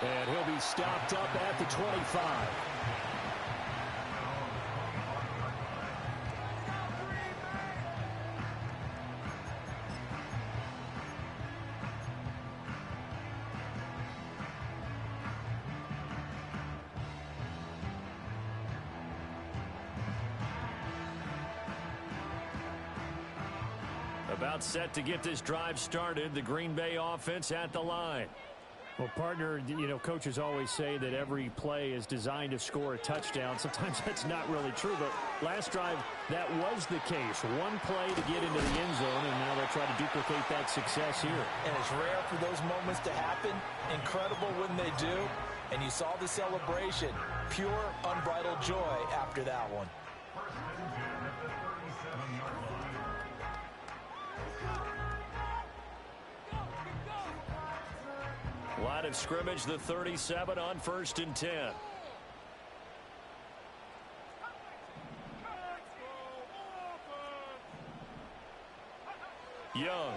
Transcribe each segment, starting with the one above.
And he'll be stopped up at the 25. About set to get this drive started, the Green Bay offense at the line. Well, partner, you know, coaches always say that every play is designed to score a touchdown. Sometimes that's not really true, but last drive, that was the case. One play to get into the end zone, and now they'll try to duplicate that success here. And it's rare for those moments to happen. Incredible when they do. And you saw the celebration. Pure, unbridled joy after that one. Line of scrimmage, the 37 on 1st and 10. Young.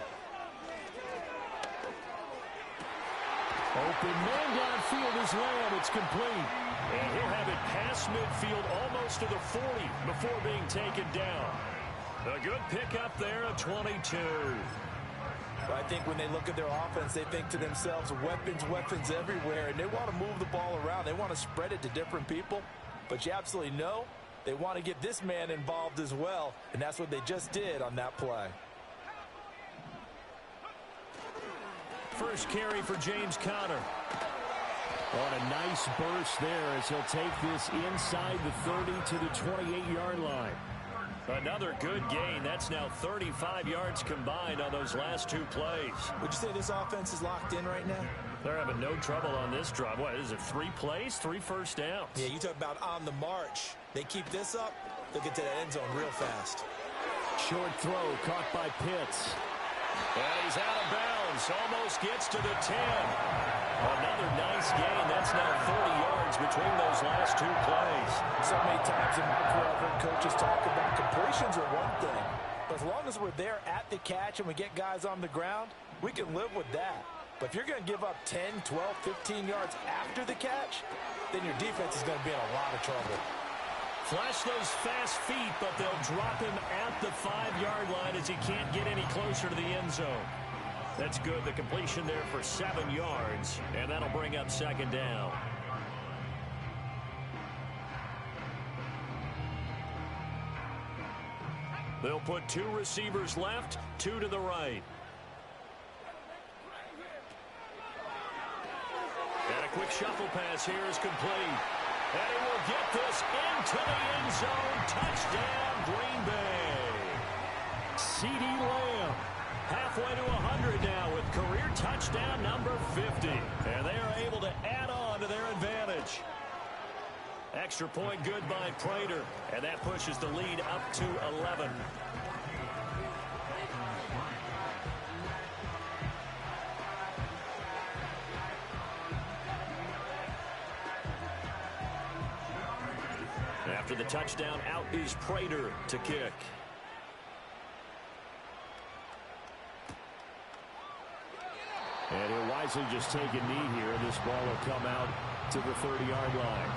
Open man downfield is Lamb. It's complete. And he'll have it past midfield almost to the 40 before being taken down. A good pickup there at 22. I think when they look at their offense, they think to themselves, weapons everywhere, and they want to move the ball around. They want to spread it to different people, but you absolutely know they want to get this man involved as well, and that's what they just did on that play. First carry for James Conner. On a nice burst there as he'll take this inside the 30 to the 28-yard line. Another good gain. That's now 35 yards combined on those last two plays. Would you say this offense is locked in right now? They're having no trouble on this drive. What is it, 3 plays, 3 first downs? Yeah, you talk about on the march. They keep this up, they'll get to that end zone real fast. Short throw caught by Pitts. And he's out of bounds. Almost gets to the 10. Another nice gain. That's now 30 yards between those last two plays. So many times in my career, I've heard coaches talk about completions are one thing. But as long as we're there at the catch and we get guys on the ground, we can live with that. But if you're going to give up 10, 12, 15 yards after the catch, then your defense is going to be in a lot of trouble. Flash those fast feet, but they'll drop him at the 5-yard line as he can't get any closer to the end zone. That's good. The completion there for 7 yards, and that'll bring up second down. They'll put 2 receivers left, 2 to the right. And a quick shuffle pass here is complete. And he will get this into the end zone. Touchdown, Green Bay. CeeDee Lamb halfway to 100 now with career touchdown number 50. And they are able to add on to their advantage. Extra point good by Prater. And that pushes the lead up to 11. After the touchdown, out is Prater to kick. And he'll wisely just take a knee here. This ball will come out to the 30-yard line.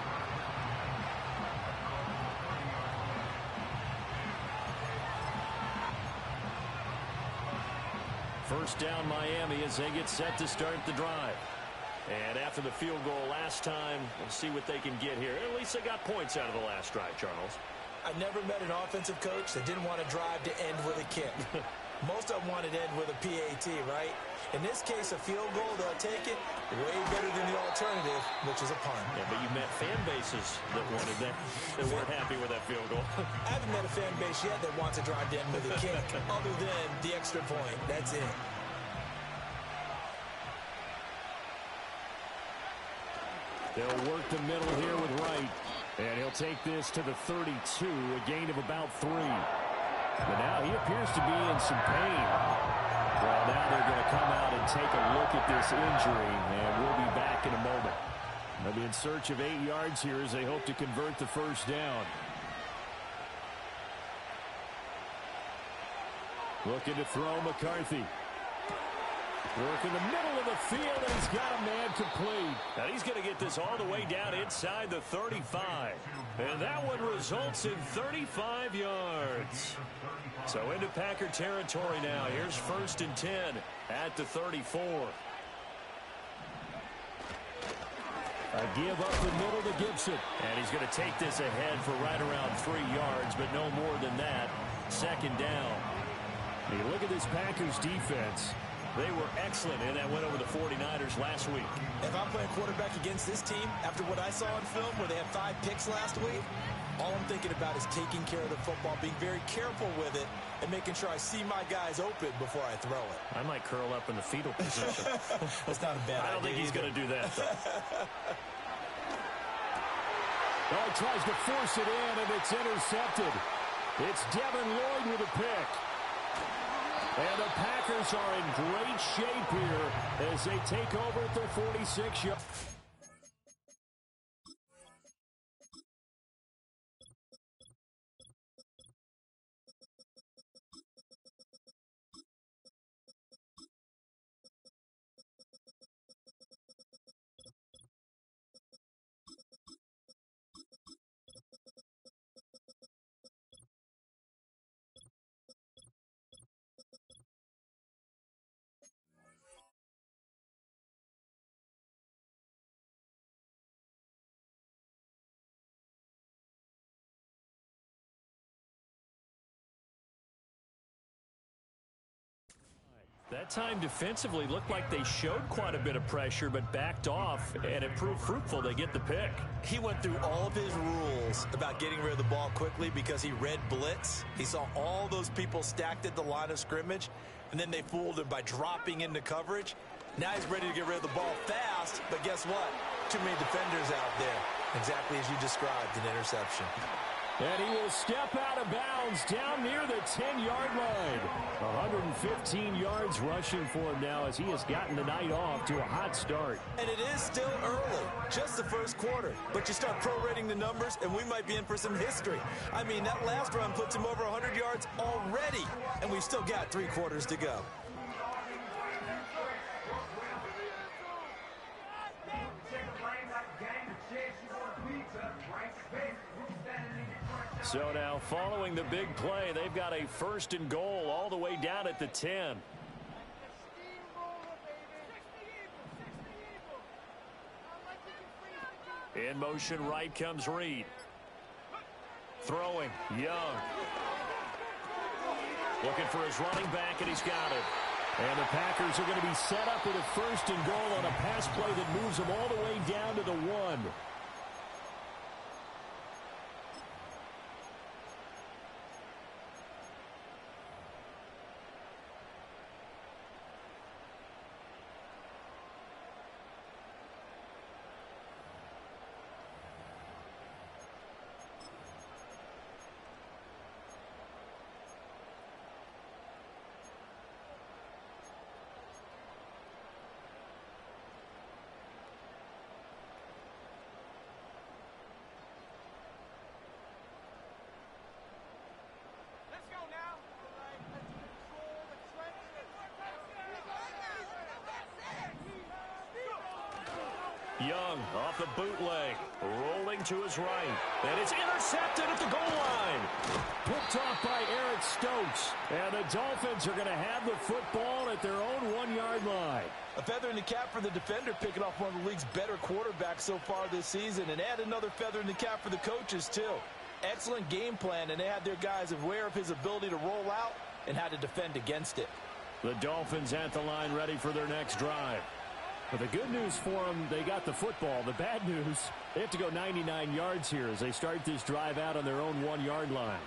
First down, Miami, as they get set to start the drive. And after the field goal last time, we'll see what they can get here. At least they got points out of the last drive, Charles. I never met an offensive coach that didn't want to drive to end with a kick. Most of them wanted to end with a PAT, right? In this case, a field goal, they'll take it way better than the alternative, which is a punt. Yeah, but you met fan bases that wanted that. They weren't happy with that field goal. I haven't met a fan base yet that wants to drive to end with a kick, other than the extra point. That's it. They'll work the middle here with Wright. And he'll take this to the 32, a gain of about 3. But now he appears to be in some pain. Well, now they're going to come out and take a look at this injury, and we'll be back in a moment. They'll be in search of 8 yards here as they hope to convert the first down. Looking to throw McCarthy. Work in the middle of the field, and he's got a man complete. And he's going to get this all the way down inside the 35. And that one results in 35 yards. So into Packer territory now. Here's 1st and 10 at the 34. A give up the middle to Gibson. And he's going to take this ahead for right around 3 yards, but no more than that. 2nd down. You look at this Packers defense. They were excellent in that win over the 49ers last week. If I'm playing quarterback against this team, after what I saw on film where they had 5 picks last week, all I'm thinking about is taking care of the football, being very careful with it, and making sure I see my guys open before I throw it. I might curl up in the fetal position. That's not a bad idea. I don't think he's going to do that, though. Oh, he tries to force it in, and it's intercepted. It's Devin Lloyd with a pick. And the Packers are in great shape here as they take over at their 46-yard. That time defensively looked like they showed quite a bit of pressure but backed off, and it proved fruitful. They get the pick. He went through all of his rules about getting rid of the ball quickly because he read blitz. He saw all those people stacked at the line of scrimmage, and then they fooled him by dropping into coverage. Now he's ready to get rid of the ball fast, but guess what? Too many defenders out there. Exactly as you described, an interception. And he will step out of bounds down near the 10-yard line. 115 yards rushing for him now as he has gotten the night off to a hot start. And it is still early, just the first quarter. But you start prorating the numbers, and we might be in for some history. I mean, that last run puts him over 100 yards already, and we've still got 3 quarters to go. So now following the big play, they've got a 1st and goal all the way down at the 10. In motion right comes Reed. Throwing, Young. Looking for his running back, and he's got it. And the Packers are going to be set up with a 1st and goal on a pass play that moves them all the way down to the 1. Young off the bootleg, rolling to his right, and it's intercepted at the goal line. Picked off by Eric Stokes, and the Dolphins are going to have the football at their own 1-yard line. A feather in the cap for the defender, picking off one of the league's better quarterbacks so far this season, and add another feather in the cap for the coaches, too. Excellent game plan, and they had their guys aware of his ability to roll out and how to defend against it. The Dolphins at the line ready for their next drive. But the good news for them, they got the football. The bad news, they have to go 99 yards here as they start this drive out on their own 1-yard line.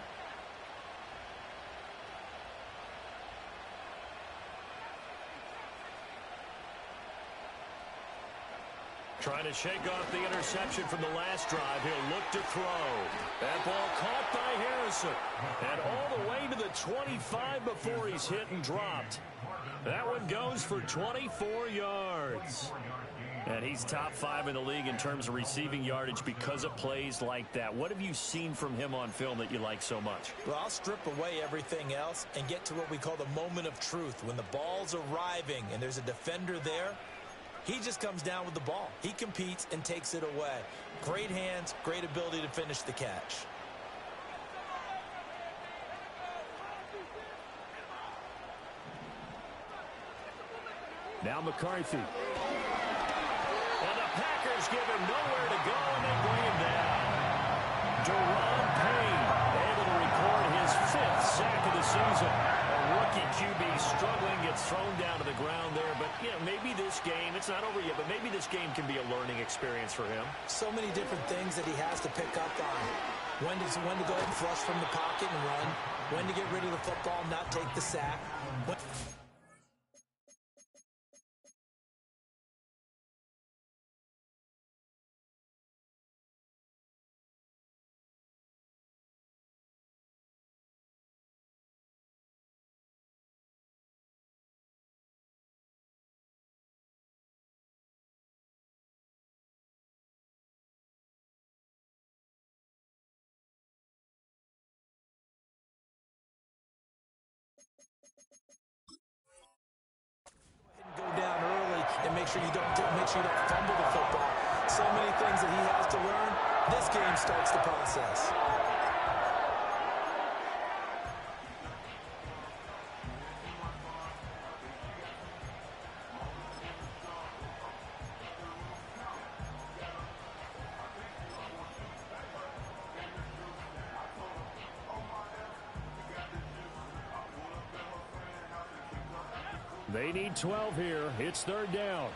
Trying to shake off the interception from the last drive. He'll look to throw. That ball caught by Harrison. And all the way to the 25 before he's hit and dropped. That one goes for 24 yards. And he's top 5 in the league in terms of receiving yardage because of plays like that. What have you seen from him on film that you like so much? Well, I'll strip away everything else and get to what we call the moment of truth. When the ball's arriving and there's a defender there, he just comes down with the ball. He competes and takes it away. Great hands, great ability to finish the catch. Now McCarthy. And the Packers give him nowhere to go, and they bring him down. Deron Payne able to record his 5th sack of the season. A rookie QB struggling, gets thrown down to the ground there. But, you know, maybe this game, it's not over yet, but maybe this game can be a learning experience for him. So many different things that he has to pick up on. When to go ahead and flush from the pocket and run. When to get rid of the football and not take the sack. Go down early and make sure you don't fumble the football. So many things that he has to learn. This game starts the process. They need 12 here. It's 3rd down.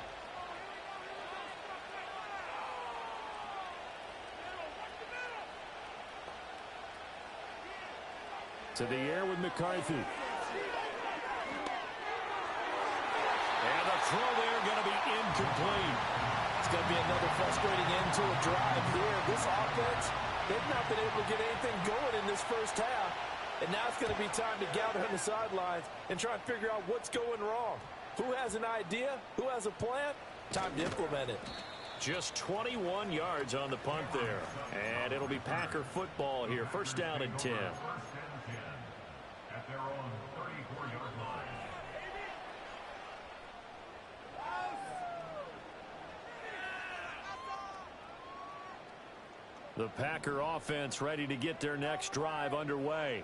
To the air with McCarthy. And the throw there going to be incomplete. It's going to be another frustrating end to a drive here. This offense, they've not been able to get anything going in this first half. And now it's going to be time to gather on the sidelines and try and figure out what's going wrong. Who has an idea? Who has a plan? Time to implement it. Just 21 yards on the punt there. And it'll be Packer football here. 1st down and 10. The Packer offense ready to get their next drive underway.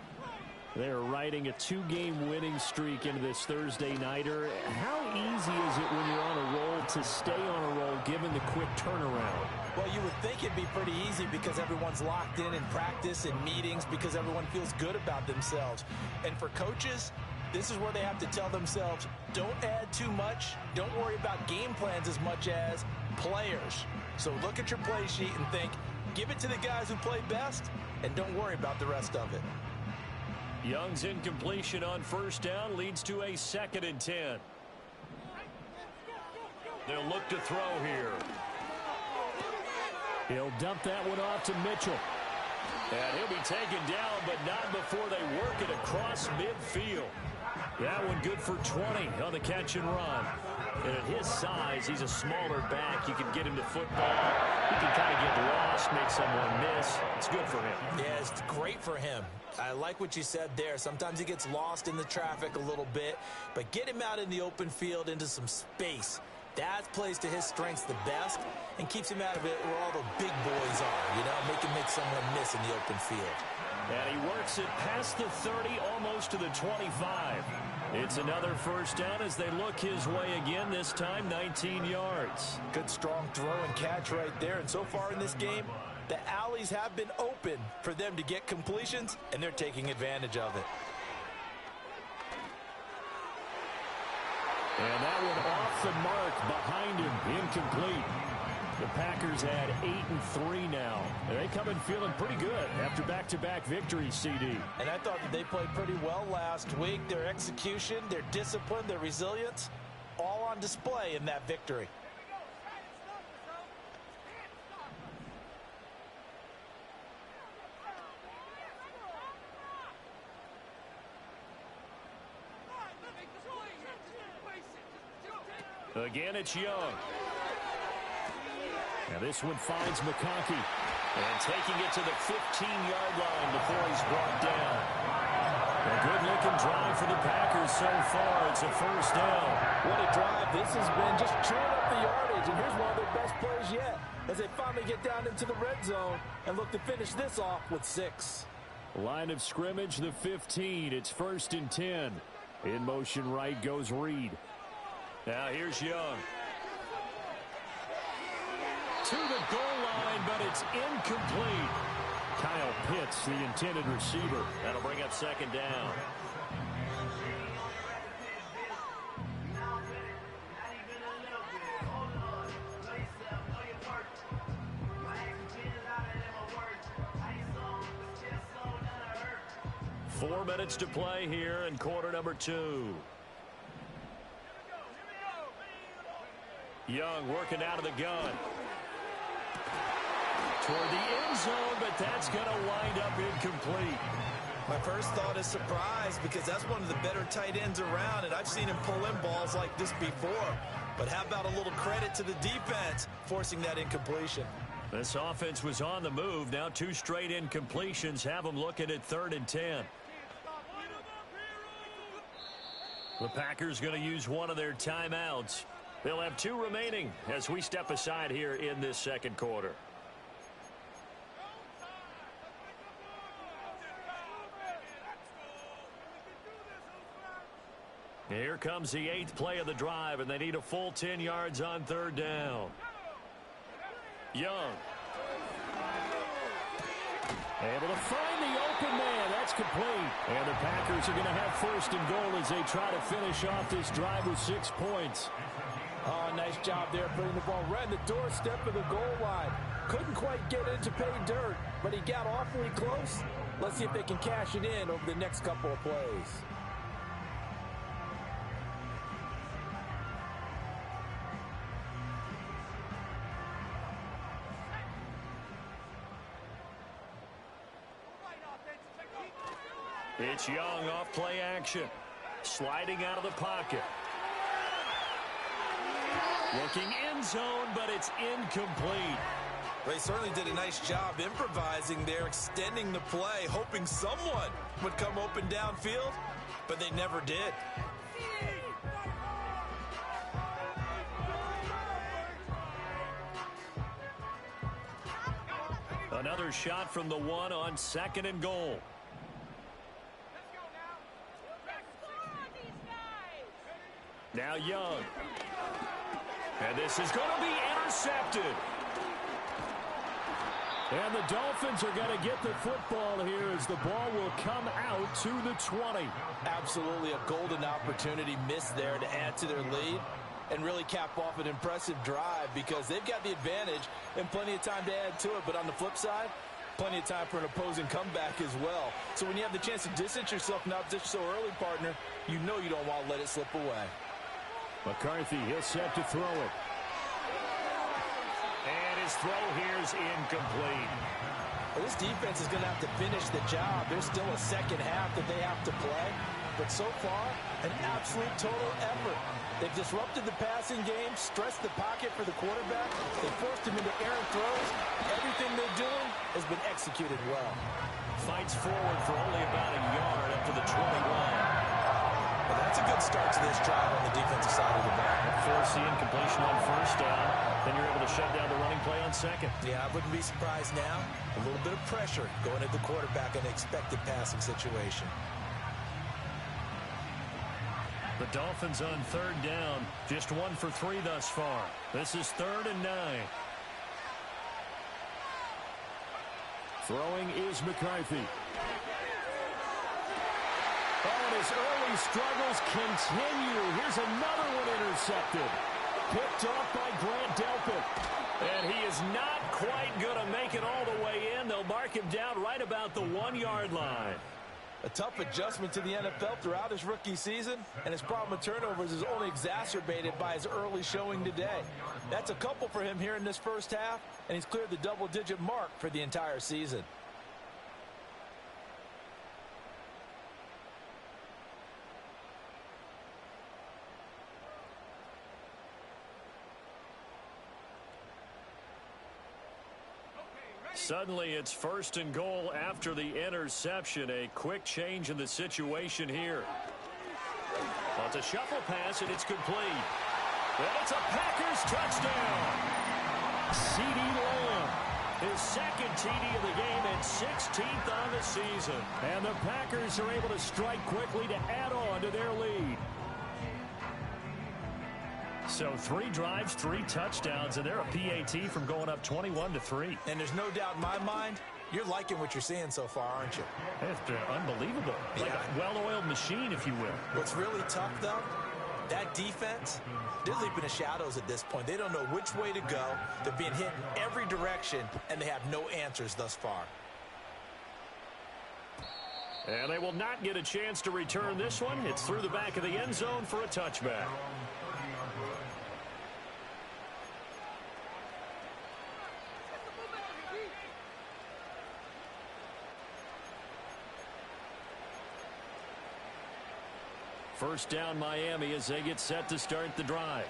They're riding a 2-game winning streak into this Thursday nighter. How easy is it when you're on a roll to stay on a roll given the quick turnaround? Well, you would think it'd be pretty easy because everyone's locked in practice and meetings because everyone feels good about themselves. And for coaches, this is where they have to tell themselves, don't add too much. Don't worry about game plans as much as players. So look at your play sheet and think, give it to the guys who play best, and don't worry about the rest of it. Young's incompletion on 1st down leads to a 2nd and 10. They'll look to throw here. He'll dump that one off to Mitchell. And he'll be taken down, but not before they work it across midfield. That one good for 20 on the catch and run. And at his size, he's a smaller back. You can get him to football. He can kind of get lost, make someone miss. It's good for him. Yeah, it's great for him. I like what you said there. Sometimes he gets lost in the traffic a little bit, but get him out in the open field into some space. That plays to his strengths the best and keeps him out of it where all the big boys are, you know, make someone miss in the open field. And he works it past the 30, almost to the 25. It's another 1st down as they look his way again, this time 19 yards. Good strong throw and catch right there. And so far in this game, the alleys have been open for them to get completions, and they're taking advantage of it. And that one off the mark behind him, incomplete. The Packers had 8-3 now. And they come in feeling pretty good after back-to-back victories, CD. And I thought that they played pretty well last week. Their execution, their discipline, their resilience, all on display in that victory. Again, it's Young. Now this one finds McConkey. And taking it to the 15-yard line before he's brought down. A good-looking drive for the Packers so far. It's a first down. What a drive this has been, just chewing up the yardage. And here's one of their best plays yet as they finally get down into the red zone and look to finish this off with 6. Line of scrimmage, the 15. It's 1st and 10. In motion right goes Reed. Now here's Young. To the goal line, but it's incomplete. Kyle Pitts, the intended receiver. That'll bring up 2nd down. Four minutes to play here in quarter number 2. Young working out of the gun. Toward the end zone, but that's going to wind up incomplete. My first thought is surprise because that's one of the better tight ends around, and I've seen him pull in balls like this before. But how about a little credit to the defense forcing that incompletion? This offense was on the move. Now 2 straight incompletions have them looking at 3rd and 10. The Packers going to use one of their timeouts. They'll have 2 remaining as we step aside here in this second quarter. Here comes the 8th play of the drive, and they need a full 10 yards on 3rd down. Young. Able to find the open man. That's complete. And the Packers are going to have 1st and goal as they try to finish off this drive with 6 points. Oh, nice job there putting the ball right in the doorstep of the goal line. Couldn't quite get it to pay dirt, but he got awfully close. Let's see if they can cash it in over the next couple of plays. It's Young off play action. Sliding out of the pocket. Looking end zone, but it's incomplete. They certainly did a nice job improvising there, extending the play, hoping someone would come open downfield, but they never did. Another shot from the 1 on 2nd and goal. Now Young. And this is going to be intercepted. And the Dolphins are going to get the football here as the ball will come out to the 20. Absolutely a golden opportunity missed there to add to their lead and really cap off an impressive drive because they've got the advantage and plenty of time to add to it. But on the flip side, plenty of time for an opposing comeback as well. So when you have the chance to distance yourself from opposition so early, partner, you know you don't want to let it slip away. McCarthy, he'll set to throw it. And his throw here is incomplete. Well, this defense is going to have to finish the job. There's still a second half that they have to play. But so far, an absolute total effort. They've disrupted the passing game, stressed the pocket for the quarterback. They forced him into errant throws. Everything they're doing has been executed well. Fights forward for only about a yard up to the 21. Well, that's a good start to this drive on the defensive side of the ball. Force the incompletion on 1st down. Then you're able to shut down the running play on 2nd. Yeah, I wouldn't be surprised now. A little bit of pressure going at the quarterback in an expected passing situation. The Dolphins on 3rd down. Just 1 for 3 thus far. This is 3rd and 9. Throwing is McCarthy. Oh, and his early struggles continue. Here's another one intercepted. Picked off by Grant Delpit. And he is not quite going to make it all the way in. They'll mark him down right about the 1-yard line. A tough adjustment to the NFL throughout his rookie season, and his problem with turnovers is only exacerbated by his early showing today. That's a couple for him here in this first half, and he's cleared the double-digit mark for the entire season. Suddenly it's 1st and goal after the interception. A quick change in the situation here. Well, it's a shuffle pass, and it's complete. And it's a Packers touchdown. C.D. Lamb, his second TD of the game and 16th on the season. And the Packers are able to strike quickly to add on to their lead. So 3 drives, 3 touchdowns, and they're a PAT from going up 21-3. And there's no doubt in my mind, you're liking what you're seeing so far, aren't you? It's been unbelievable. Like a well-oiled machine, if you will. What's really tough, though, that defense, they're leaping the shadows at this point. They don't know which way to go. They're being hit in every direction, and they have no answers thus far. And they will not get a chance to return this one. It's through the back of the end zone for a touchback. First down Miami as they get set to start the drive.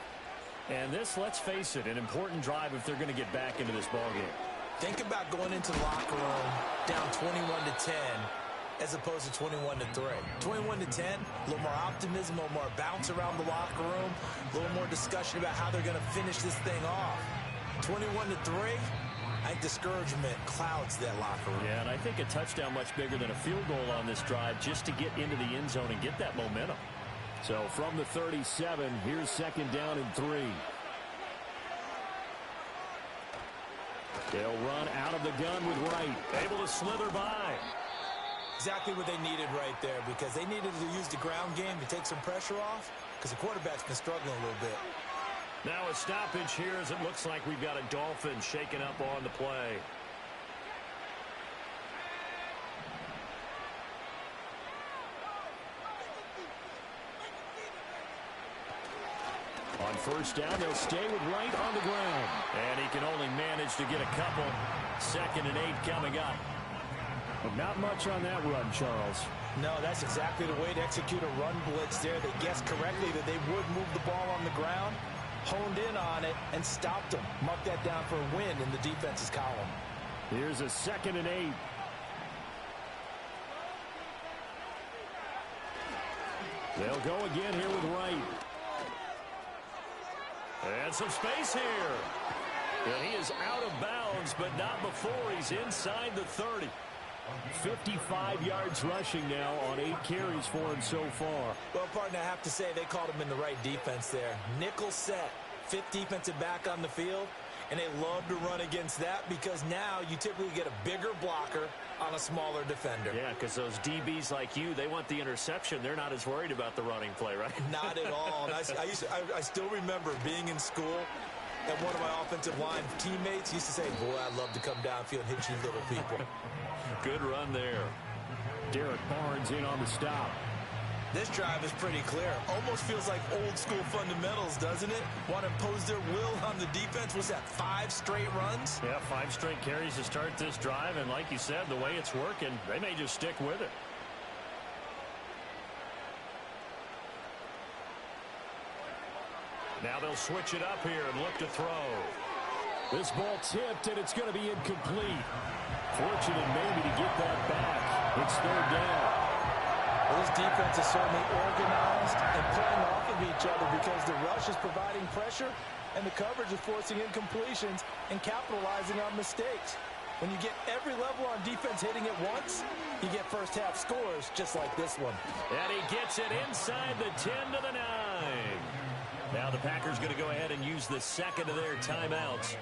And this, let's face it, an important drive if they're going to get back into this ballgame. Think about going into the locker room down 21-10 as opposed to 21-3. 21-10, a little more optimism, a little more bounce around the locker room, a little more discussion about how they're going to finish this thing off. 21-3, I think discouragement clouds that locker room. Yeah, and I think a touchdown much bigger than a field goal on this drive just to get into the end zone and get that momentum. So from the 37, here's 2nd down and 3. They'll run out of the gun with Wright. Able to slither by. Exactly what they needed right there, because they needed to use the ground game to take some pressure off, because the quarterback's been struggling a little bit. Now a stoppage here as it looks like we've got a Dolphin shaken up on the play. On first down, they'll stay with Wright on the ground. And he can only manage to get a couple. 2nd and 8 coming up. But not much on that run, Charles. No, that's exactly the way to execute a run blitz there. They guessed correctly that they would move the ball on the ground, honed in on it, and stopped them. Mark that down for a win in the defense's column. Here's a 2nd and 8. They'll go again here with Wright. And some space here. And he is out of bounds, but not before he's inside the 30. 55 yards rushing now on 8 carries for him so far. Well, partner, I have to say they called him in the right defense there. Nickel set, 5th defensive back on the field, and they love to run against that because now you typically get a bigger blocker on a smaller defender. Yeah, because those DBs like you, they want the interception. They're not as worried about the running play, right? Not at all. And I still remember being in school, and one of my offensive line teammates used to say, boy, I'd love to come downfield and hit you little people. Good run there. Derek Barnes in on the stop. This drive is pretty clear. Almost feels like old school fundamentals, doesn't it? Want to impose their will on the defense. Was that 5 straight runs? Yeah, 5 straight carries to start this drive. And like you said, the way it's working, they may just stick with it. Now they'll switch it up here and look to throw. This ball tipped, and it's going to be incomplete. Fortunate maybe to get that back. It's 3rd down. Well, this defense is certainly organized and playing off of each other because the rush is providing pressure and the coverage is forcing incompletions and capitalizing on mistakes. When you get every level on defense hitting at once, you get first-half scores just like this one. And he gets it inside the 10 to the 9. Now the Packers going to go ahead and use the 2nd of their timeouts,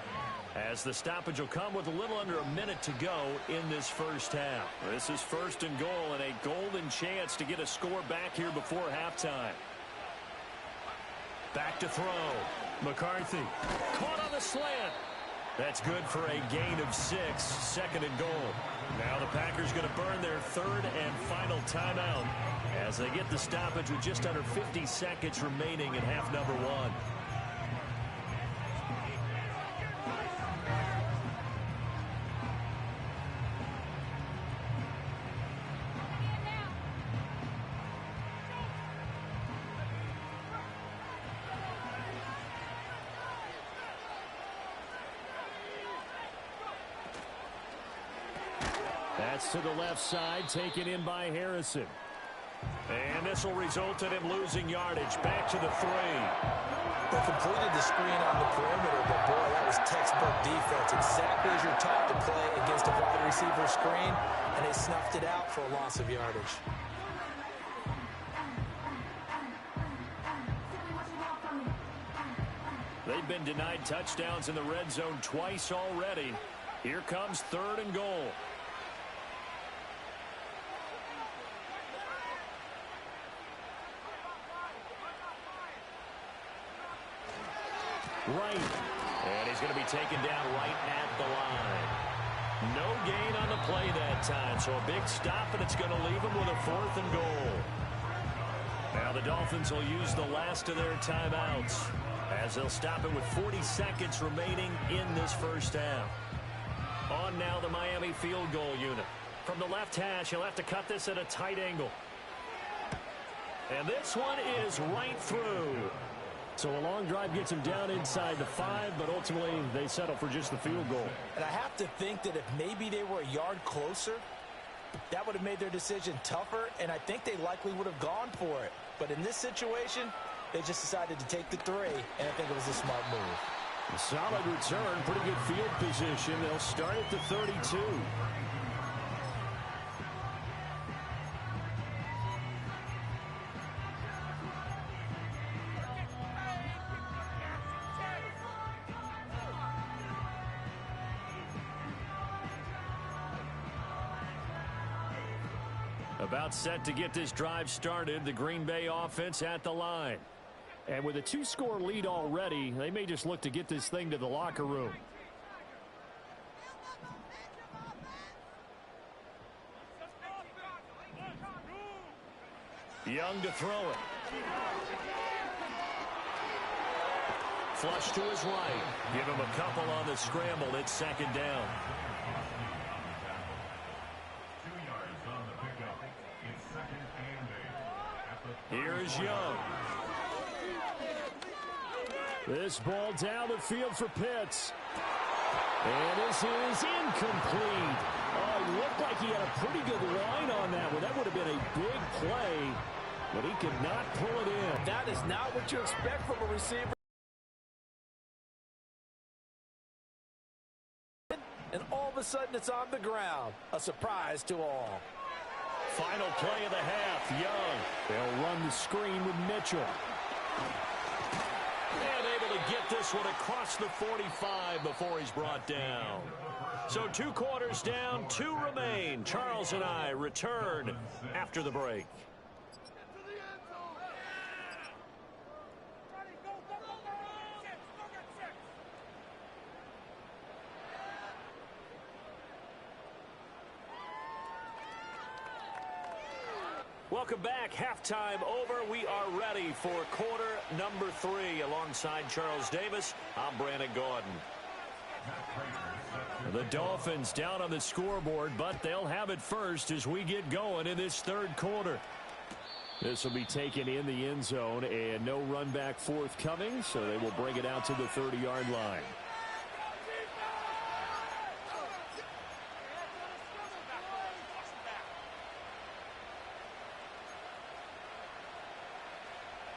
as the stoppage will come with a little under a minute to go in this first half. This is 1st and goal and a golden chance to get a score back here before halftime. Back to throw. McCarthy caught on the slant. That's good for a gain of 6, 2nd and goal. Now the Packers going to burn their 3rd and final timeout as they get the stoppage with just under 50 seconds remaining in half number 1. That's to the left side, taken in by Harrison. And this will result in him losing yardage. Back to the 3. They completed the screen on the perimeter, but boy, that was textbook defense. Exactly as you're taught to play against a wide receiver screen, and they snuffed it out for a loss of yardage. They've been denied touchdowns in the red zone twice already. Here comes 3rd and goal. Right. And he's going to be taken down right at the line. No gain on the play that time, so a big stop, and it's going to leave him with a 4th and goal. Now the Dolphins will use the last of their timeouts as they'll stop it with 40 seconds remaining in this first half. On now the Miami field goal unit. From the left hash, he'll have to cut this at a tight angle. And this one is right through. So a long drive gets him down inside the 5, but ultimately they settle for just the field goal. And I have to think that if maybe they were a yard closer, that would have made their decision tougher, and I think they likely would have gone for it. But in this situation, they just decided to take the 3, and I think it was a smart move. A solid return, pretty good field position. They'll start at the 32. About set to get this drive started, the Green Bay offense at the line. And with a 2-score lead already, they may just look to get this thing to the locker room. Young to throw it. Flush to his right. Give him a couple on the scramble. It's 2nd down. Here's Young. This ball down the field for Pitts. And this is incomplete. Oh, it looked like he had a pretty good line on that one. That would have been a big play, but he could not pull it in. That is not what you expect from a receiver. And all of a sudden it's on the ground. A surprise to all. Final play of the half, Young. They'll run the screen with Mitchell. And able to get this one across the 45 before he's brought down. So 2 quarters down, 2 remain. Charles and I return after the break. Welcome back. Halftime over. We are ready for quarter number 3. Alongside Charles Davis, I'm Brandon Gordon. The Dolphins down on the scoreboard, but they'll have it first as we get going in this 3rd quarter. This will be taken in the end zone, and no run back forthcoming, so they will bring it out to the 30-yard line.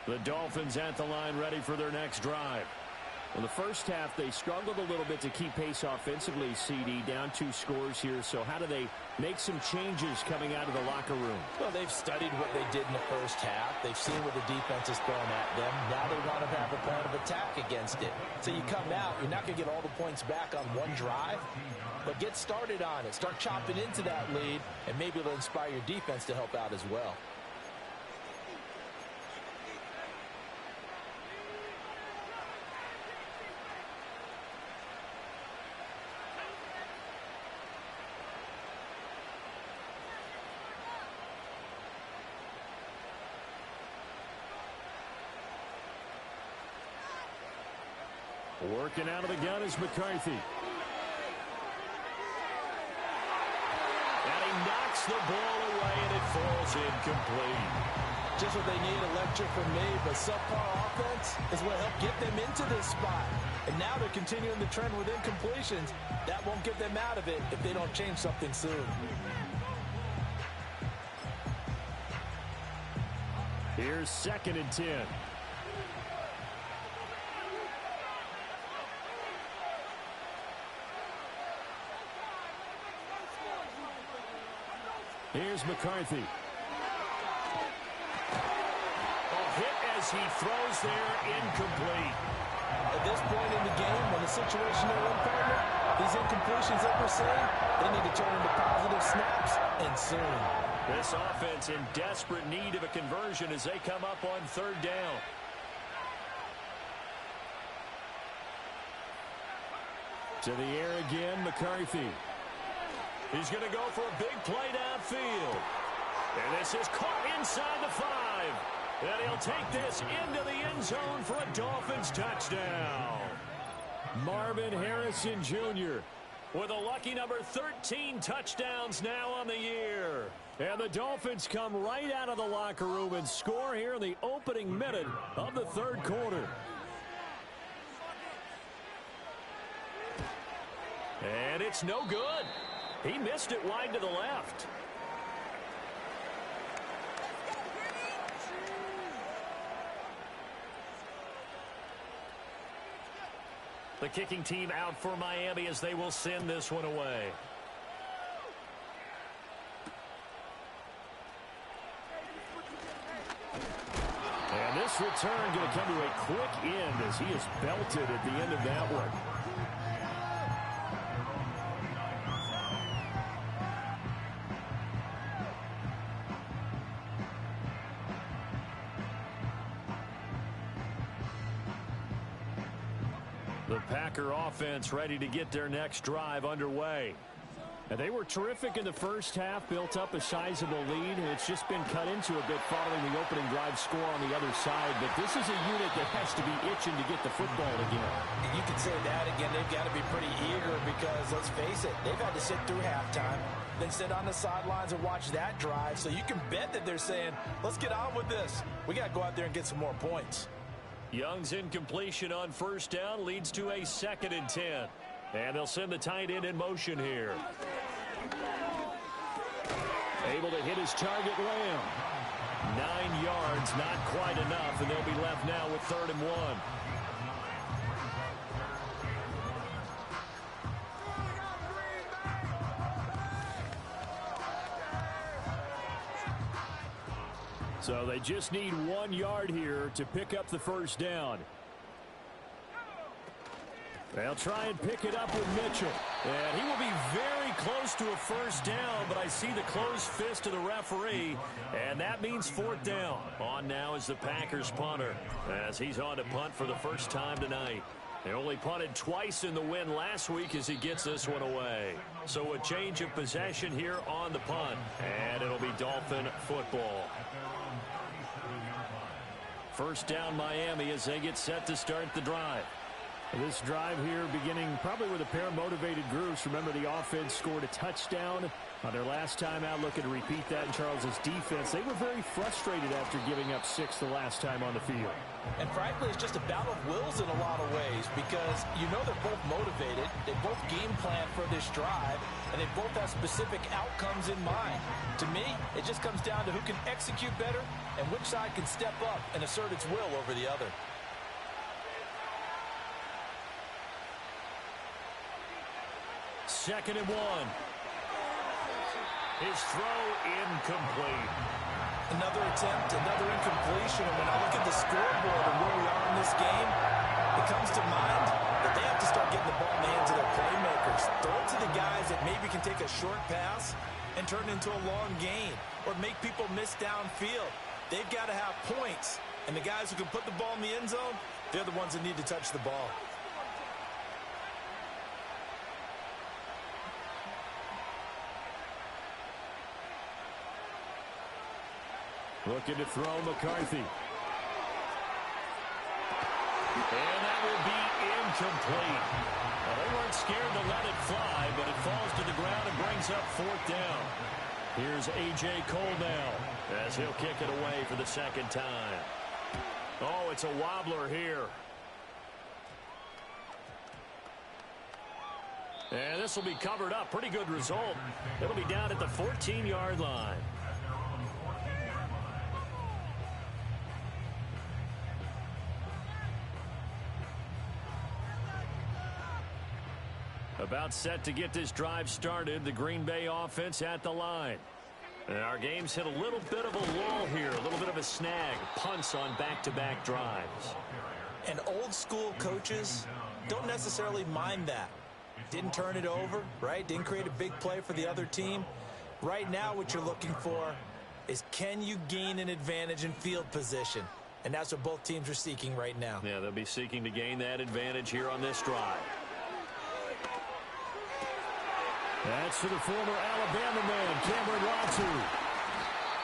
The Dolphins at the line ready for their next drive. In the first half, they struggled a little bit to keep pace offensively, CD, down 2 scores here. So how do they make some changes coming out of the locker room? Well, they've studied what they did in the first half. They've seen what the defense is throwing at them. Now they want to have a plan of attack against it. So you come out, you're not going to get all the points back on one drive, but get started on it. Start chopping into that lead, and maybe it'll inspire your defense to help out as well. Working out of the gun is McCarthy. And he knocks the ball away, and it falls incomplete. Just what they need, a lecture from me, but subpar offense is what helped get them into this spot. And now they're continuing the trend with incompletions. That won't get them out of it if they don't change something soon. Here's 2nd and 10. Here's McCarthy. Hit as he throws there, incomplete. At this point in the game, when the situation they're in, partner, these incompletions that we're seeing, they need to turn into positive snaps, and soon. This offense in desperate need of a conversion as they come up on 3rd down. To the air again, McCarthy. He's going to go for a big play downfield. And this is caught inside the 5. And he'll take this into the end zone for a Dolphins touchdown. Marvin Harrison Jr. with a lucky number 13 touchdowns now on the year. And the Dolphins come right out of the locker room and score here in the opening minute of the 3rd quarter. And it's no good. He missed it wide to the left. The kicking team out for Miami as they will send this one away. And this return going to come to a quick end as he is belted at the end of that one. The Packer offense ready to get their next drive underway. And they were terrific in the first half, built up a sizable lead, and it's just been cut into a bit following the opening drive score on the other side. But this is a unit that has to be itching to get the football again. And you can say that again. They've got to be pretty eager because, let's face it, they've had to sit through halftime, then sit on the sidelines and watch that drive. So you can bet that they're saying, let's get on with this. We got to go out there and get some more points. Young's incompletion on 1st down leads to a 2nd and 10. And they'll send the tight end in motion here. Able to hit his target, Lamb. 9 yards, not quite enough, and they'll be left now with 3rd and 1. So they just need 1 yard here to pick up the 1st down. They'll try and pick it up with Mitchell. And he will be very close to a 1st down, but I see the closed fist of the referee, and that means 4th down. On now is the Packers punter, as he's on to punt for the first time tonight. They only punted twice in the win last week as he gets this one away. So a change of possession here on the punt, and it'll be Dolphin football. 1st down Miami as they get set to start the drive. This drive here beginning probably with a pair of motivated groups. Remember, the offense scored a touchdown on their last time out. Looking to repeat that in Charles's defense. They were very frustrated after giving up 6 the last time on the field. And frankly, it's just a battle of wills in a lot of ways because you know they're both motivated. They both game plan for this drive, and they both have specific outcomes in mind. To me, it just comes down to who can execute better and which side can step up and assert its will over the other. Second and 1. His throw incomplete. Another attempt, another incompletion. And when I look at the scoreboard and where we are in this game, it comes to mind that they have to start getting the ball in the hands of their playmakers. Throw it to the guys that maybe can take a short pass and turn it into a long gain or make people miss downfield. They've got to have points. And the guys who can put the ball in the end zone, they're the ones that need to touch the ball. Looking to throw McCarthy. And that will be incomplete. Well, they weren't scared to let it fly, but it falls to the ground and brings up 4th down. Here's A.J. Cole now as he'll kick it away for the second time. Oh, it's a wobbler here. And this will be covered up. Pretty good result. It'll be down at the 14-yard line. About set to get this drive started. The Green Bay offense at the line. And our game's hit a little bit of a lull here. A little bit of a snag. Punts on back-to-back drives. And old-school coaches don't necessarily mind that. Didn't turn it over, right? Didn't create a big play for the other team. Right now what you're looking for is, can you gain an advantage in field position? And that's what both teams are seeking right now. Yeah, they'll be seeking to gain that advantage here on this drive. That's for the former Alabama man, Cameron Latu.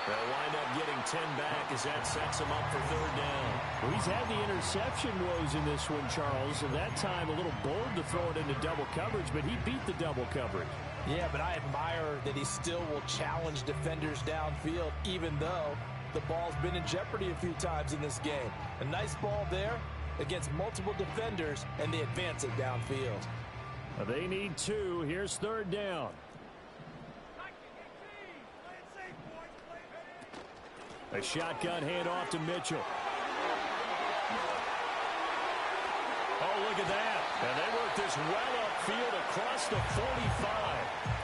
They'll wind up getting 10 back as that sets him up for third down. Well, he's had the interception woes in this one, Charles, and that time a little bold to throw it into double coverage, but he beat the double coverage. Yeah, but I admire that he still will challenge defenders downfield, even though the ball's been in jeopardy a few times in this game. A nice ball there against multiple defenders, and they advance it downfield. They need 2. Here's third down. A shotgun handoff to Mitchell. Oh, look at that. And they work this well upfield across the 45.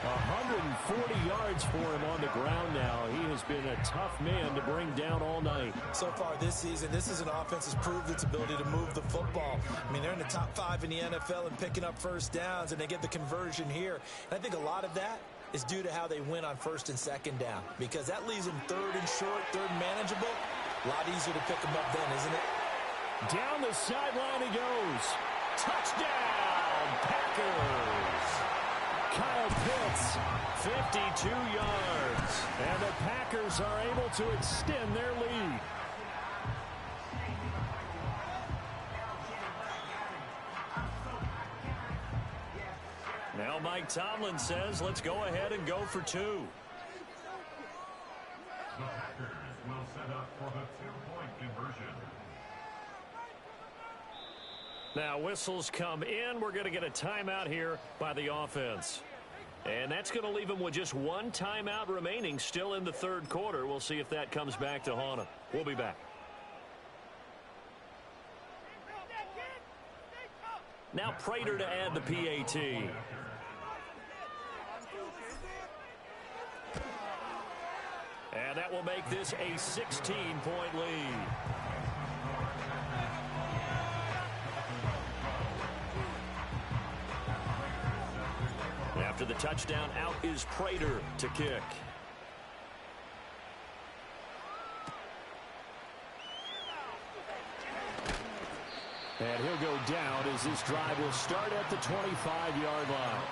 140 yards for him on the ground now. He has been a tough man to bring down all night. So far this season, this is an offense that's proved its ability to move the football. I mean, they're in the top 5 in the NFL and picking up first downs, and they get the conversion here. And I think a lot of that is due to how they win on first and second down, because that leaves them third and short, third and manageable. A lot easier to pick them up then, isn't it? Down the sideline he goes. Touchdown, Packers. Kyle Pitts, 52 yards. and the Packers are able to extend their lead. Now Mike Tomlin says, let's go ahead and go for 2. The Packers will set up for the 2-point conversion. Now whistles come in. We're going to get a timeout here by the offense. And that's going to leave them with just 1 timeout remaining still in the third quarter. We'll see if that comes back to haunt them. We'll be back. Now Prater to add the PAT. And that will make this a 16-point lead. After the touchdown, out is Prater to kick. And he'll go down as this drive will start at the 25-yard line.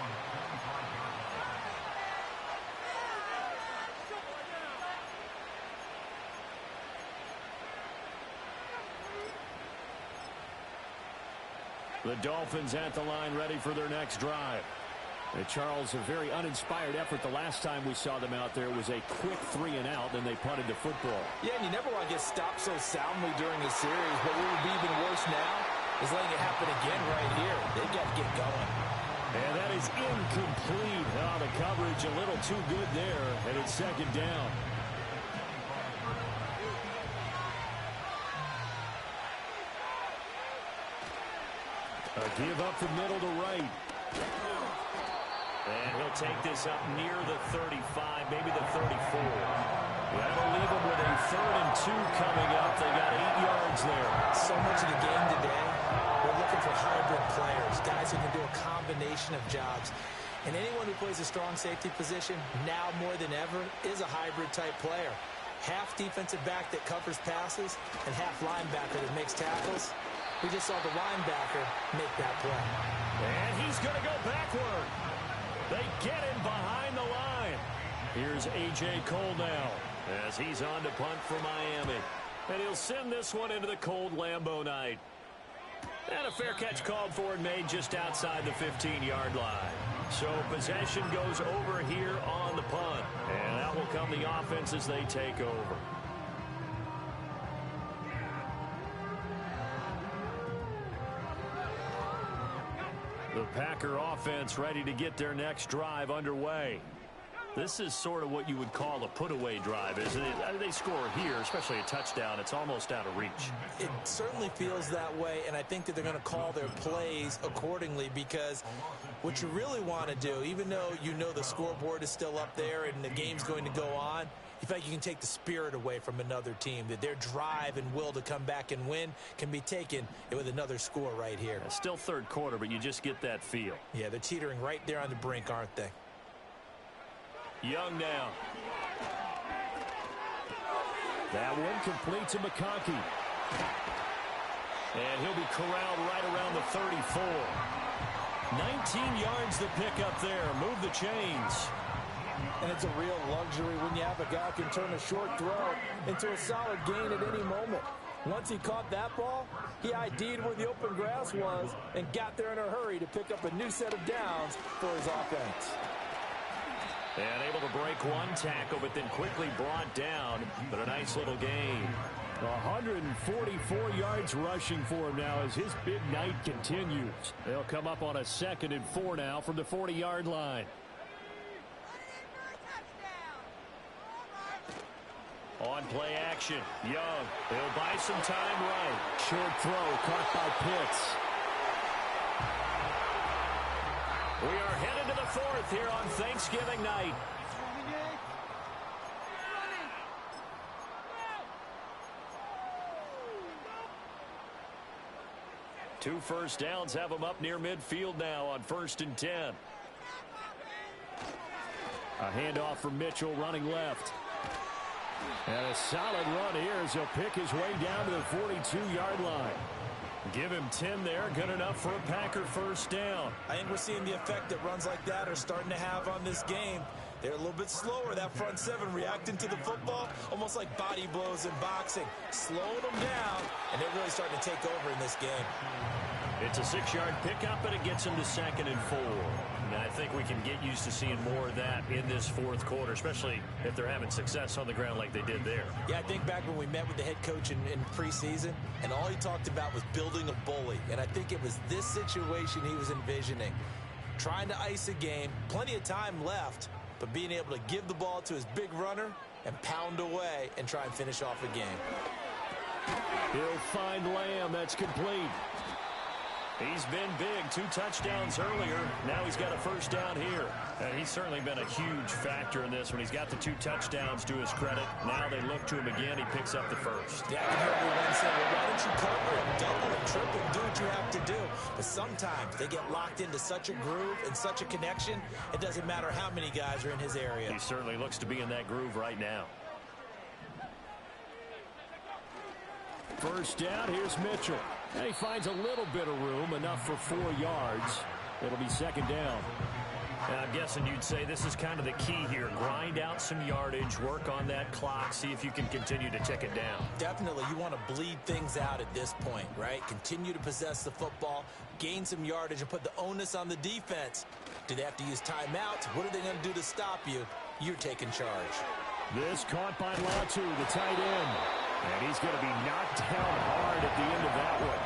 The Dolphins at the line, ready for their next drive. Charles, a very uninspired effort the last time we saw them out there. It was a quick 3 and out, then they punted the football. Yeah, and you never want to get stopped so soundly during a series, but what would be even worse now is letting it happen again right here. They've got to get going. And that is incomplete. Oh, the coverage a little too good there, and it's second down. A give up from middle to right. And he'll take this up near the 35, maybe the 34. That'll leave them with a 3rd and 2 coming up. They got 8 yards there. So much of the game today, we're looking for hybrid players, guys who can do a combination of jobs. And anyone who plays a strong safety position, now more than ever, is a hybrid-type player. Half defensive back that covers passes and half linebacker that makes tackles. We just saw the linebacker make that play. And he's going to go backward. They get him behind the line. Here's A.J. Cole now as he's on to punt for Miami. And he'll send this one into the cold Lambeau night. And a fair catch called for and made just outside the 15-yard line. So possession goes over here on the punt. And that will come the offense as they take over. The Packer offense ready to get their next drive underway. This is sort of what you would call a put-away drive, isn't it? They score here, especially a touchdown. It's almost out of reach. It certainly feels that way, and I think that they're going to call their plays accordingly, because what you really want to do, even though you know the scoreboard is still up there and the game's going to go on, you feel like you can take the spirit away from another team, that their drive and will to come back and win can be taken with another score right here. It's still third quarter, but you just get that feel. Yeah, they're teetering right there on the brink, aren't they? Young now. That one complete to McConkey. And he'll be corralled right around the 34. 19 yards the pick up there. Move the chains. And it's a real luxury when you have a guy who can turn a short throw into a solid gain at any moment. Once he caught that ball, he ID'd where the open grass was and got there in a hurry to pick up a new set of downs for his offense. And able to break one tackle, but then quickly brought down. But a nice little gain. 144 yards rushing for him now as his big night continues. They'll come up on a 2nd and 4 now from the 40-yard line. On play action, Young. He'll buy some time right. Short throw caught by Pitts. We are headed to the 4th here on Thanksgiving night. Two first downs have them up near midfield now on 1st and 10. A handoff from Mitchell running left. And a solid run here as he'll pick his way down to the 42-yard line. Give him 10 there, good enough for a Packer first down. I think we're seeing the effect that runs like that are starting to have on this game. They're a little bit slower, that front seven, reacting to the football, almost like body blows in boxing, slowing them down, and they're really starting to take over in this game. It's a 6-yard pickup, and it gets them to 2nd and 4. And I think we can get used to seeing more of that in this 4th quarter, especially if they're having success on the ground like they did there. Yeah, I think back when we met with the head coach in preseason, and all he talked about was building a bully. And I think it was this situation he was envisioning. Trying to ice a game, plenty of time left, but being able to give the ball to his big runner and pound away and try and finish off a game. He'll find Lamb. That's complete. He's been big. 2 touchdowns earlier. Now he's got a first down here. And he's certainly been a huge factor in this when he's got the 2 touchdowns to his credit. Now they look to him again. He picks up the first. Yeah, I can hear everyone saying, well, why don't you cover him, double him, triple him, do what you have to do. But sometimes they get locked into such a groove and such a connection, it doesn't matter how many guys are in his area. He certainly looks to be in that groove right now. First down, here's Mitchell. And he finds a little bit of room, enough for 4 yards. It'll be 2nd down. And I'm guessing you'd say this is kind of the key here. Grind out some yardage, work on that clock, see if you can continue to tick it down. Definitely. You want to bleed things out at this point, right? Continue to possess the football, gain some yardage, and put the onus on the defense. Do they have to use timeouts? What are they going to do to stop you? You're taking charge. This caught by Latu, the tight end. And he's going to be knocked down hard at the end of that one.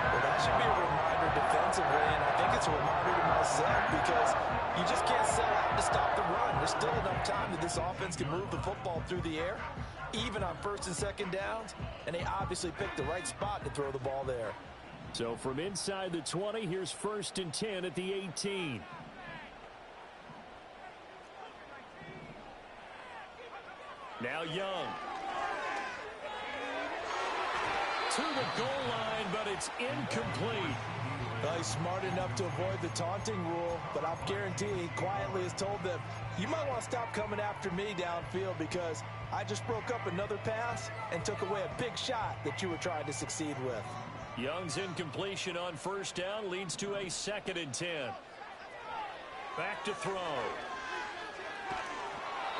Well, that should be a reminder defensively, and I think it's a reminder to myself, because you just can't sell out to stop the run. There's still enough time that this offense can move the football through the air, even on 1st and 2nd downs, and they obviously picked the right spot to throw the ball there. So from inside the 20, here's 1st and 10 at the 18. Now Young. To the goal line, but it's incomplete. Well, he's smart enough to avoid the taunting rule, but I'm guaranteeing he quietly has told them, you might want to stop coming after me downfield, because I just broke up another pass and took away a big shot that you were trying to succeed with. Young's incompletion on 1st down leads to a 2nd and 10. Back to throw.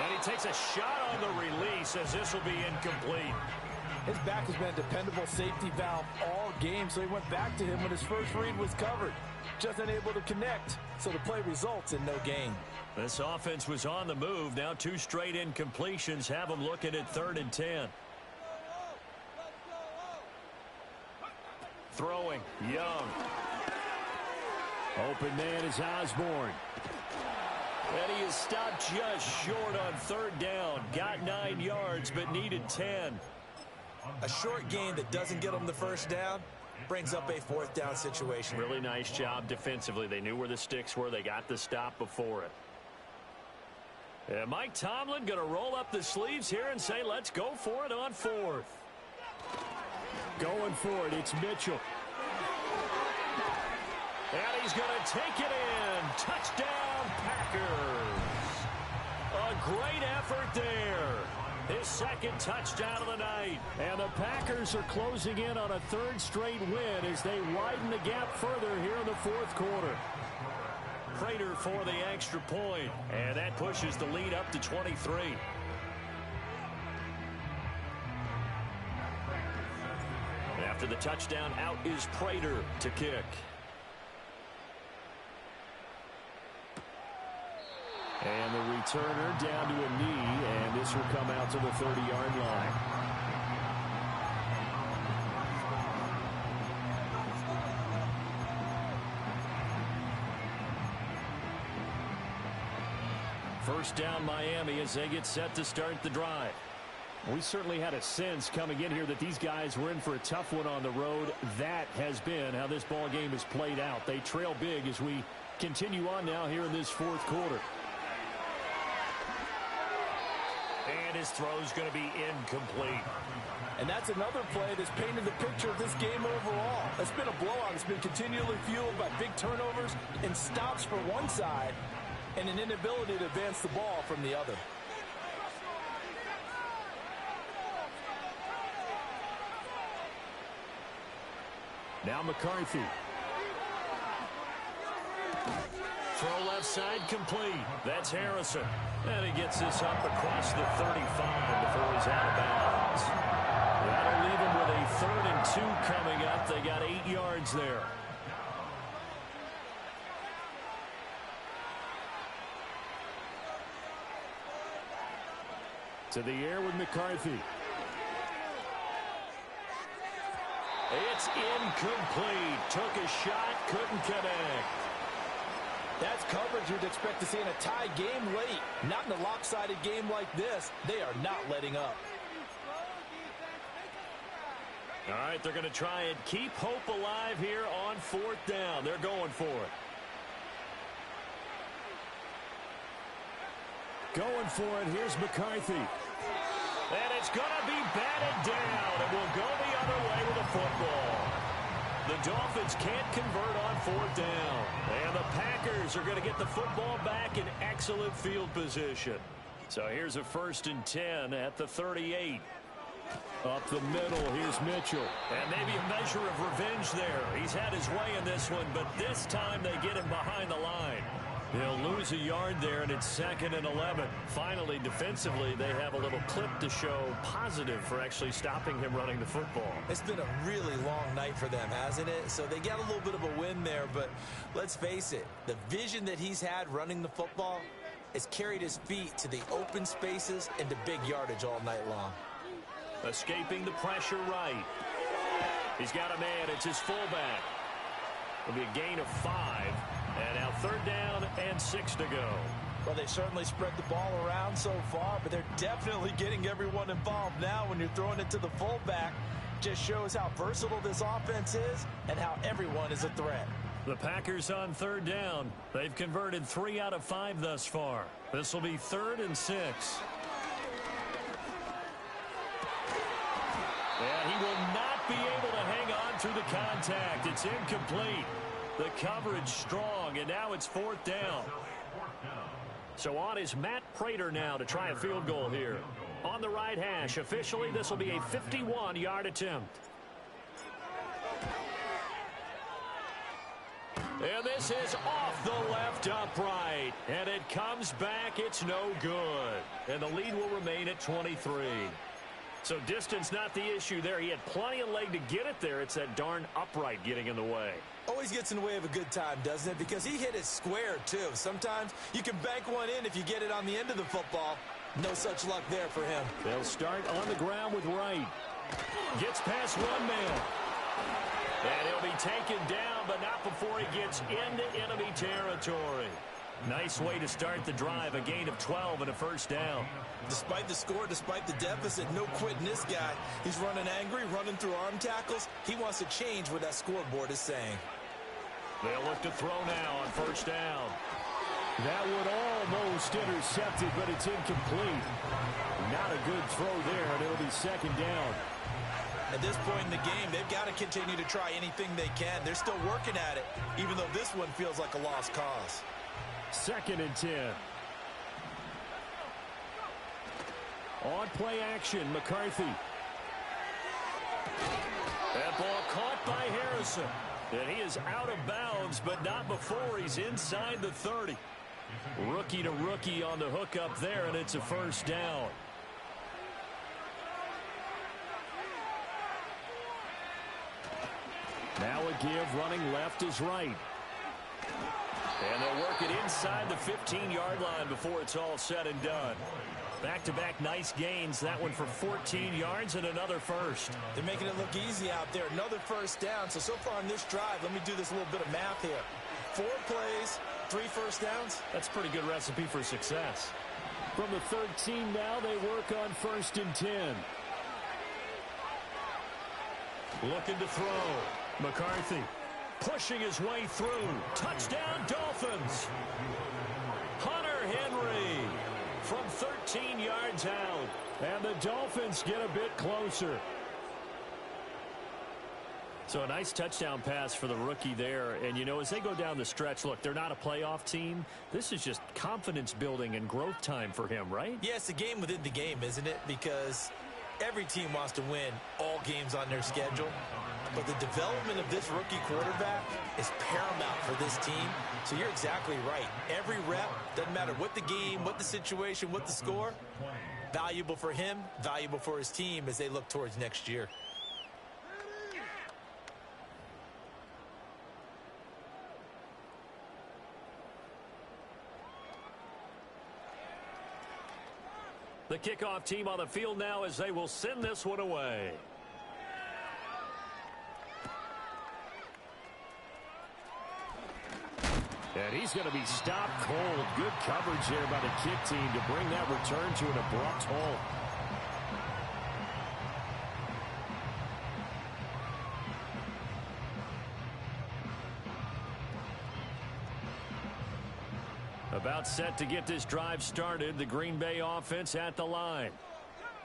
And he takes a shot on the release, as this will be incomplete. His back has been a dependable safety valve all game, so he went back to him when his first read was covered. Just unable to connect, so the play results in no gain. This offense was on the move. Now 2 straight incompletions have them looking at 3rd and 10. Throwing, Young. Open man is Osborne. And he is stopped just short on 3rd down. Got 9 yards, but needed 10. A short gain that doesn't get him the first down brings up a 4th down situation. Really nice job defensively. They knew where the sticks were. They got the stop before it. And Mike Tomlin going to roll up the sleeves here and say, let's go for it on 4th. Going for it, it's Mitchell. And he's going to take it in. Touchdown, Packers. A great effort there. His 2nd touchdown of the night. And the Packers are closing in on a 3rd straight win as they widen the gap further here in the 4th quarter. Prater for the extra point. And that pushes the lead up to 23. After the touchdown, out is Prater to kick. And the returner down to a knee, and this will come out to the 30-yard line. First down, Miami, as they get set to start the drive. We certainly had a sense coming in here that these guys were in for a tough one on the road. That has been how this ball game has played out. They trail big as we continue on now here in this 4th quarter. And his throw's going to be incomplete. And that's another play that's painted the picture of this game overall. It's been a blowout. It's been continually fueled by big turnovers and stops for one side and an inability to advance the ball from the other. Now McCarthy. Throw left side complete. That's Harrison. And he gets this up across the 35 before he's out of bounds. That'll leave him with a 3rd and 2 coming up. They got 8 yards there. To the air with McCarthy. It's incomplete. Took a shot, couldn't connect. That's coverage you'd expect to see in a tie game late. Not in a lopsided game like this. They are not letting up. All right, they're going to try and keep hope alive here on 4th down. They're going for it. Going for it. Here's McCarthy. And it's going to be batted down. It will go the other way with the football. The Dolphins can't convert on 4th down. And the Packers are going to get the football back in excellent field position. So here's a 1st and 10 at the 38. Up the middle, here's Mitchell. And maybe a measure of revenge there. He's had his way in this one, but this time they get him behind the line. They'll lose a yard there, and it's 2nd and 11. Finally, defensively, they have a little clip to show positive for actually stopping him running the football. It's been a really long night for them, hasn't it? So they got a little bit of a win there, but let's face it, the vision that he's had running the football has carried his feet to the open spaces and to big yardage all night long. Escaping the pressure right. He's got a man. It's his fullback. It'll be a gain of 5. And now 3rd down and 6 to go. Well, they certainly spread the ball around so far, but they're definitely getting everyone involved now when you're throwing it to the fullback. Just shows how versatile this offense is and how everyone is a threat. The Packers on 3rd down. They've converted 3 out of 5 thus far. This will be 3rd and 6. And he will not be able to hang on through the contact. It's incomplete. The coverage strong, and now it's 4th down. So on is Matt Prater now to try a field goal here. On the right hash, officially this will be a 51-yard attempt. And this is off the left upright. And it comes back. It's no good. And the lead will remain at 23. So distance not the issue there. He had plenty of leg to get it there. It's that darn upright getting in the way. Always gets in the way of a good time, doesn't it? Because he hit it square, too. Sometimes you can bank one in if you get it on the end of the football. No such luck there for him. They'll start on the ground with Wright. Gets past one man. And he'll be taken down, but not before he gets into enemy territory. Nice way to start the drive, a gain of 12 and a first down. Despite the score, despite the deficit, no quitting this guy. He's running angry, running through arm tackles. He wants to change what that scoreboard is saying. They'll look to throw now on first down. That would almost intercept it, but it's incomplete. Not a good throw there, and it'll be second down. At this point in the game, they've got to continue to try anything they can. They're still working at it, even though this one feels like a lost cause. Second and 10. On play action, McCarthy. That ball caught by Harrison. And he is out of bounds, but not before he's inside the 30. Rookie to rookie on the hookup there, and it's a first down. Now a give, running left is right. And they'll work it inside the 15-yard line before it's all said and done. Back-to-back nice gains. That one for 14 yards and another first. They're making it look easy out there. Another first down. So far on this drive, let me do this little bit of math here. 4 plays, 3 first downs. That's a pretty good recipe for success. From the 13 now, they work on first and 10. Looking to throw. McCarthy pushing his way through. Touchdown, Dolphins. Hunter Henry from 13 yards out. And the Dolphins get a bit closer. So a nice touchdown pass for the rookie there. And, you know, as they go down the stretch, look, they're not a playoff team. This is just confidence building and growth time for him, right? Yeah, it's a game within the game, isn't it? Because every team wants to win all games on their schedule. But the development of this rookie quarterback is paramount for this team. So you're exactly right. Every rep, doesn't matter what the game, what the situation, what the score, valuable for him, valuable for his team as they look towards next year. The kickoff team on the field now as they will send this one away. And he's going to be stopped cold. Good coverage there by the kick team to bring that return to an abrupt halt. About set to get this drive started. The Green Bay offense at the line.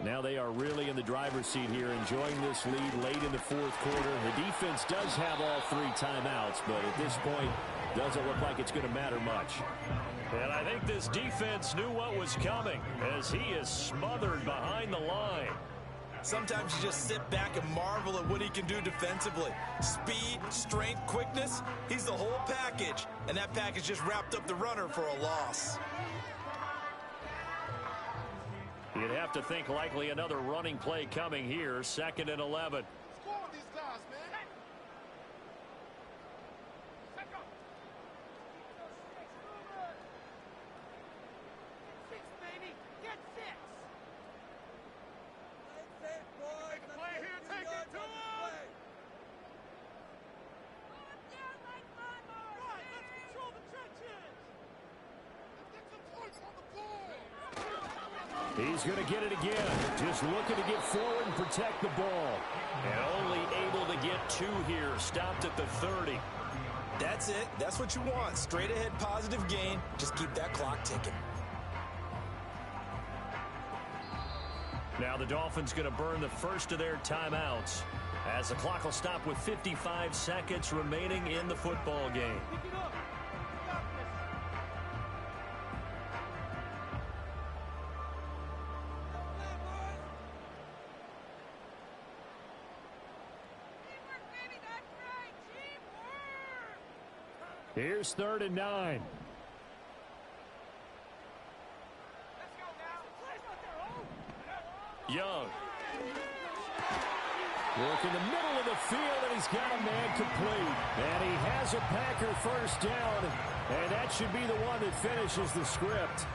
Now they are really in the driver's seat here, enjoying this lead late in the fourth quarter. The defense does have all 3 timeouts, but at this point, doesn't look like it's going to matter much. And I think this defense knew what was coming as he is smothered behind the line. Sometimes you just sit back and marvel at what he can do defensively. Speed, strength, quickness, he's the whole package. And that package just wrapped up the runner for a loss. You'd have to think likely another running play coming here. 2nd and 11. He's going to get it again. Just looking to get forward and protect the ball. And only able to get 2 here. Stopped at the 30. That's it. That's what you want. Straight ahead positive gain. Just keep that clock ticking. Now the Dolphins going to burn the first of their timeouts as the clock will stop with 55 seconds remaining in the football game. Here's 3rd and 9. Young Look in the middle of the field, and he's got a man complete. And he has a Packer first down, and that should be the one that finishes the script.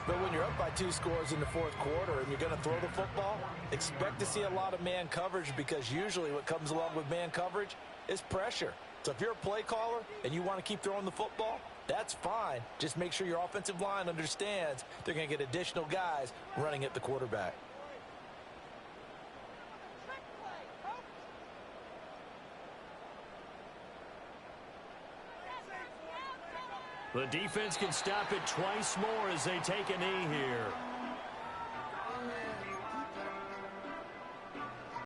But when you're up by 2 scores in the fourth quarter and you're going to throw the football, expect to see a lot of man coverage, because usually what comes along with man coverage is pressure. So if you're a play caller and you want to keep throwing the football, that's fine. Just make sure your offensive line understands they're going to get additional guys running at the quarterback. The defense can stop it twice more as they take a knee here.